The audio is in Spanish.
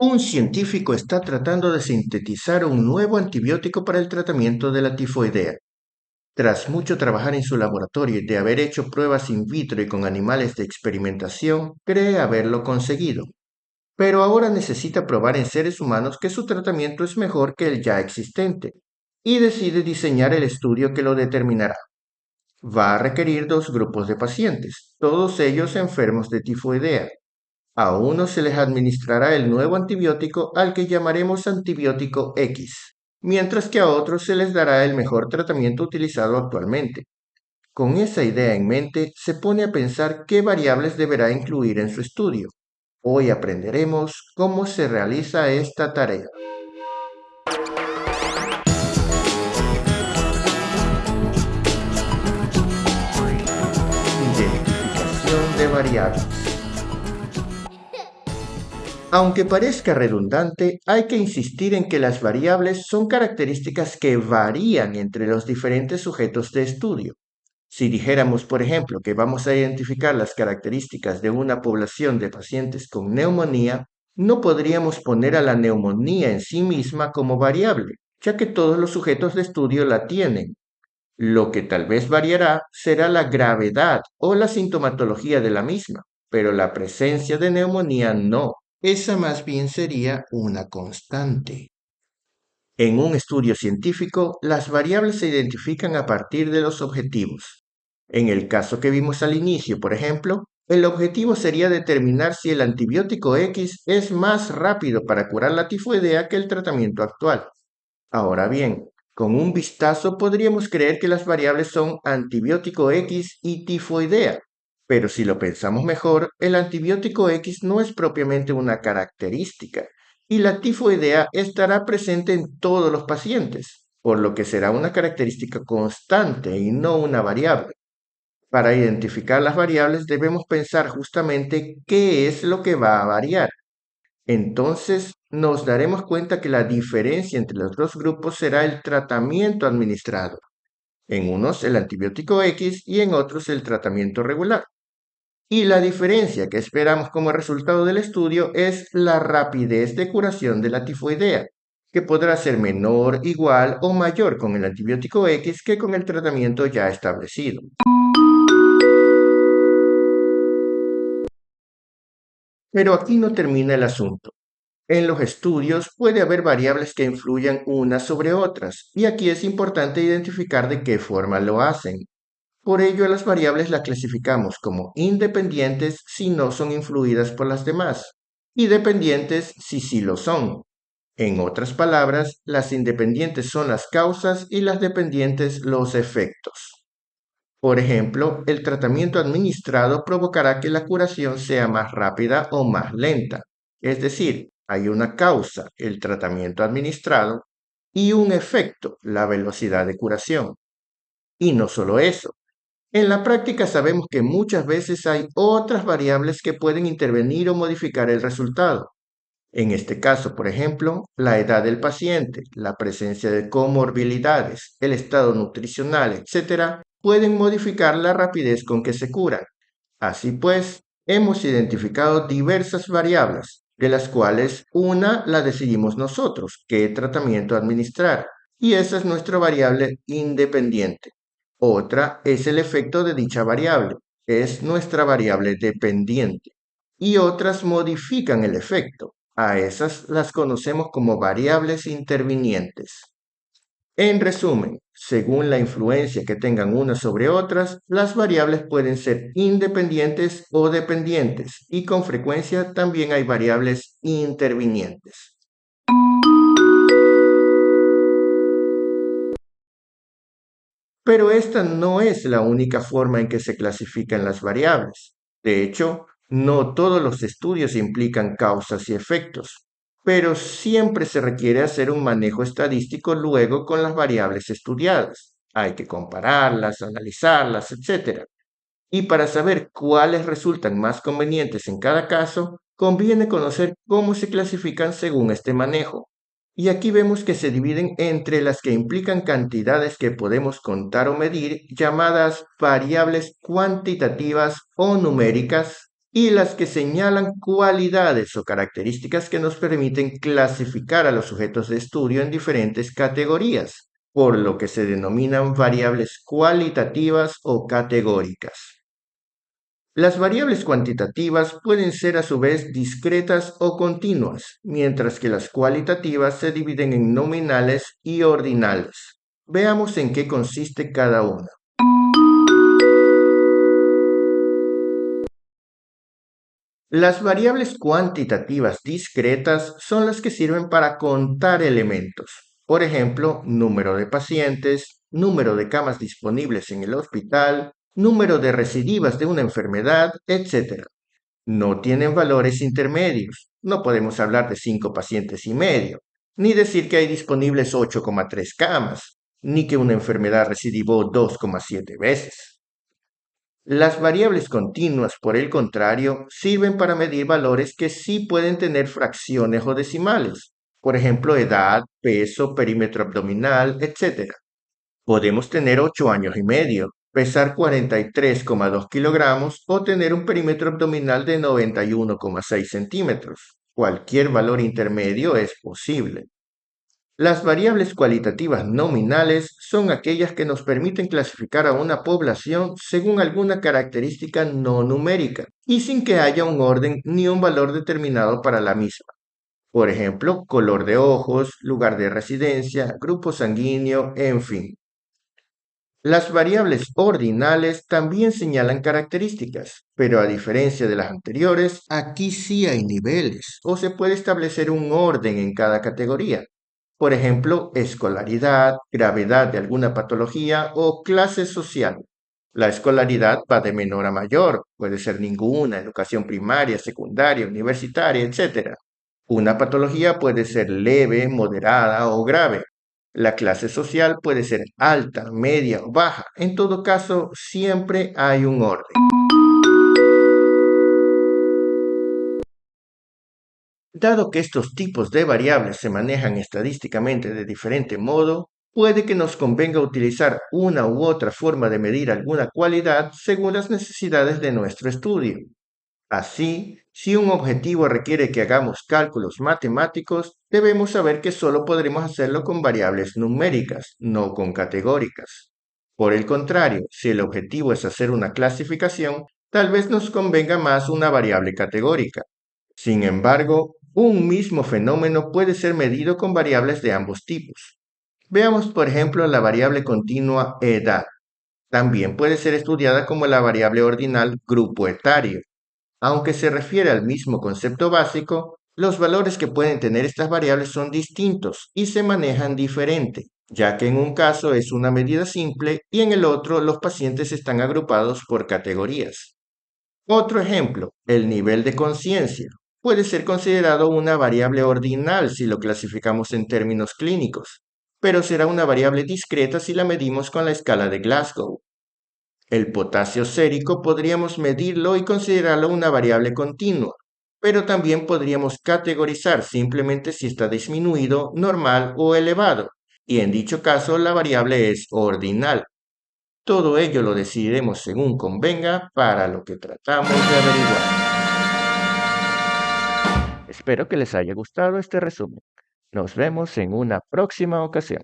Un científico está tratando de sintetizar un nuevo antibiótico para el tratamiento de la tifoidea. Tras mucho trabajar en su laboratorio y de haber hecho pruebas in vitro y con animales de experimentación, cree haberlo conseguido. Pero ahora necesita probar en seres humanos que su tratamiento es mejor que el ya existente, y decide diseñar el estudio que lo determinará. Va a requerir dos grupos de pacientes, todos ellos enfermos de tifoidea. A unos se les administrará el nuevo antibiótico al que llamaremos antibiótico X, mientras que a otros se les dará el mejor tratamiento utilizado actualmente. Con esa idea en mente, se pone a pensar qué variables deberá incluir en su estudio. Hoy aprenderemos cómo se realiza esta tarea. Identificación de variables. Aunque parezca redundante, hay que insistir en que las variables son características que varían entre los diferentes sujetos de estudio. Si dijéramos, por ejemplo, que vamos a identificar las características de una población de pacientes con neumonía, no podríamos poner a la neumonía en sí misma como variable, ya que todos los sujetos de estudio la tienen. Lo que tal vez variará será la gravedad o la sintomatología de la misma, pero la presencia de neumonía no. Esa más bien sería una constante. En un estudio científico, las variables se identifican a partir de los objetivos. En el caso que vimos al inicio, por ejemplo, el objetivo sería determinar si el antibiótico X es más rápido para curar la tifoidea que el tratamiento actual. Ahora bien, con un vistazo podríamos creer que las variables son antibiótico X y tifoidea, pero si lo pensamos mejor, el antibiótico X no es propiamente una característica y la tifoidea estará presente en todos los pacientes, por lo que será una característica constante y no una variable. Para identificar las variables debemos pensar justamente qué es lo que va a variar. Entonces nos daremos cuenta que la diferencia entre los dos grupos será el tratamiento administrado. En unos el antibiótico X y en otros el tratamiento regular. Y la diferencia que esperamos como resultado del estudio es la rapidez de curación de la tifoidea, que podrá ser menor, igual o mayor con el antibiótico X que con el tratamiento ya establecido. Pero aquí no termina el asunto. En los estudios puede haber variables que influyan unas sobre otras, y aquí es importante identificar de qué forma lo hacen. Por ello, a las variables las clasificamos como independientes si no son influidas por las demás, y dependientes si sí lo son. En otras palabras, las independientes son las causas y las dependientes los efectos. Por ejemplo, el tratamiento administrado provocará que la curación sea más rápida o más lenta. Es decir, hay una causa, el tratamiento administrado, y un efecto, la velocidad de curación. Y no solo eso. En la práctica sabemos que muchas veces hay otras variables que pueden intervenir o modificar el resultado. En este caso, por ejemplo, la edad del paciente, la presencia de comorbilidades, el estado nutricional, etcétera, pueden modificar la rapidez con que se curan. Así pues, hemos identificado diversas variables, de las cuales una la decidimos nosotros, qué tratamiento administrar, y esa es nuestra variable independiente. Otra es el efecto de dicha variable, es nuestra variable dependiente, y otras modifican el efecto. A esas las conocemos como variables intervinientes. En resumen, según la influencia que tengan unas sobre otras, las variables pueden ser independientes o dependientes y con frecuencia también hay variables intervinientes. Pero esta no es la única forma en que se clasifican las variables. De hecho, no todos los estudios implican causas y efectos, pero siempre se requiere hacer un manejo estadístico luego con las variables estudiadas. Hay que compararlas, analizarlas, etc. Y para saber cuáles resultan más convenientes en cada caso, conviene conocer cómo se clasifican según este manejo. Y aquí vemos que se dividen entre las que implican cantidades que podemos contar o medir, llamadas variables cuantitativas o numéricas, y las que señalan cualidades o características que nos permiten clasificar a los sujetos de estudio en diferentes categorías, por lo que se denominan variables cualitativas o categóricas. Las variables cuantitativas pueden ser a su vez discretas o continuas, mientras que las cualitativas se dividen en nominales y ordinales. Veamos en qué consiste cada una. Las variables cuantitativas discretas son las que sirven para contar elementos. Por ejemplo, número de pacientes, número de camas disponibles en el hospital, número de recidivas de una enfermedad, etc. No tienen valores intermedios. No podemos hablar de 5 pacientes y medio, ni decir que hay disponibles 8,3 camas, ni que una enfermedad recidivó 2,7 veces. Las variables continuas, por el contrario, sirven para medir valores que sí pueden tener fracciones o decimales. Por ejemplo, edad, peso, perímetro abdominal, etc. Podemos tener 8 años y medio, pesar 43,2 kilogramos o tener un perímetro abdominal de 91,6 centímetros. Cualquier valor intermedio es posible. Las variables cualitativas nominales son aquellas que nos permiten clasificar a una población según alguna característica no numérica y sin que haya un orden ni un valor determinado para la misma. Por ejemplo, color de ojos, lugar de residencia, grupo sanguíneo, en fin. Las variables ordinales también señalan características, pero a diferencia de las anteriores, aquí sí hay niveles o se puede establecer un orden en cada categoría. Por ejemplo, escolaridad, gravedad de alguna patología o clase social. La escolaridad va de menor a mayor, puede ser ninguna, educación primaria, secundaria, universitaria, etc. Una patología puede ser leve, moderada o grave. La clase social puede ser alta, media o baja. En todo caso, siempre hay un orden. Dado que estos tipos de variables se manejan estadísticamente de diferente modo, puede que nos convenga utilizar una u otra forma de medir alguna cualidad según las necesidades de nuestro estudio. Así, si un objetivo requiere que hagamos cálculos matemáticos, debemos saber que solo podremos hacerlo con variables numéricas, no con categóricas. Por el contrario, si el objetivo es hacer una clasificación, tal vez nos convenga más una variable categórica. Sin embargo, un mismo fenómeno puede ser medido con variables de ambos tipos. Veamos, por ejemplo, la variable continua edad. También puede ser estudiada como la variable ordinal grupo etario. Aunque se refiere al mismo concepto básico, los valores que pueden tener estas variables son distintos y se manejan diferente, ya que en un caso es una medida simple y en el otro los pacientes están agrupados por categorías. Otro ejemplo, el nivel de conciencia. Puede ser considerado una variable ordinal si lo clasificamos en términos clínicos, pero será una variable discreta si la medimos con la escala de Glasgow. El potasio sérico podríamos medirlo y considerarlo una variable continua, pero también podríamos categorizar simplemente si está disminuido, normal o elevado, y en dicho caso la variable es ordinal. Todo ello lo decidiremos según convenga para lo que tratamos de averiguar. Espero que les haya gustado este resumen. Nos vemos en una próxima ocasión.